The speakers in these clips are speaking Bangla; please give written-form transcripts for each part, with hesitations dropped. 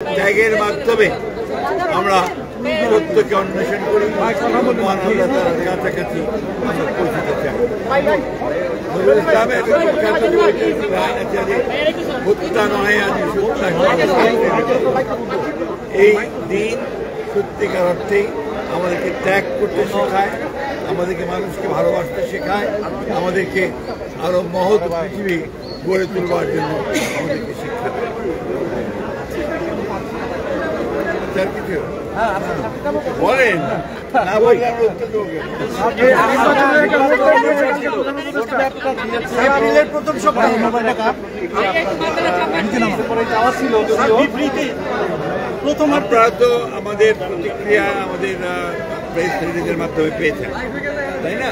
ত্যাগের মাধ্যমে আমরা সত্যকে অন্বেষণ করি, মানবতার কাছাকাছি আমরা পৌঁছতে চাই। নজরুল ইসলামের বিখ্যাত লাইন আছে যে হত্যা নয় আজ এই দিন সত্যিকার অর্থেই আমাদেরকে ত্যাগ করতে শেখায়, আমাদেরকে মানুষকে ভালোবাসতে শেখায়, আমাদেরকে আরো মহৎ পৃথিবী গড়ে তুলবার জন্য আমাদেরকে শিক্ষা দেয়। বলেন না বললে প্রথম সপ্তাহে প্রথম আপনারা তো আমাদের প্রতিক্রিয়া আমাদের প্রেস রিলিজের মাধ্যমে পেয়েছেন, তাই না?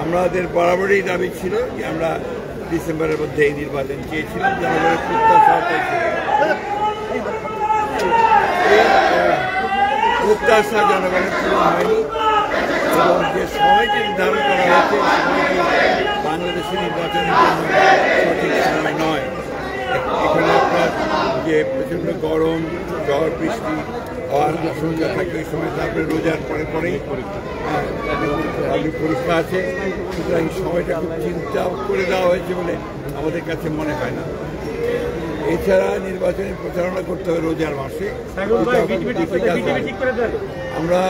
আমাদের বরাবরই দাবি ছিল যে আমরা ডিসেম্বরের মধ্যে এই নির্বাচন চেয়েছিলাম, জনগণের প্রত্যাশা প্রত্যাশা জনগণের পূরণ হয়নি এবং যে সময়টি নির্ধারণ করা হয়েছে বাংলাদেশের নির্বাচনের জন্য সঠিক সময় নয়। এখানে আপনার যে প্রচণ্ড গরম, ঝড় বৃষ্টি হওয়ার আশঙ্কা থাকে ওই সময়, তারপরে রোজার পরেই পরীক্ষা আছে, সুতরাং সময়টা খুব চিন্তা করে দেওয়া হয়েছে বলে আমাদের কাছে মনে হয় না। এছাড়া নির্বাচনী প্রচারণা করতে হবে রোজার মাসে। আমরা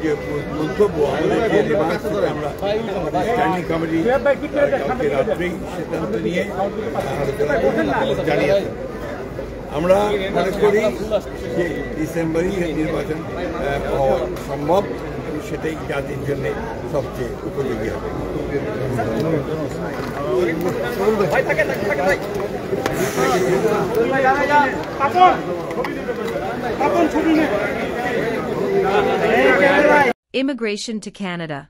যে মন্তব্য আমাদের যে রিমার্কস আমরা স্ট্যান্ডিং কমিটি কালকে রাত্রেই সিদ্ধান্ত নিয়ে আলোচনা জানিয়েছেন। আমরা মনে করি যে ডিসেম্বরেই নির্বাচন হওয়া সম্ভব এবং সেটাই জাতির জন্য সবচেয়ে উপযোগী হবে। Immigration to Canada.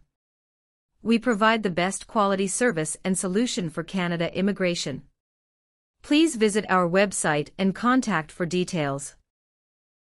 We provide the best quality service and solution for Canada immigration. Please visit our website and contact for details.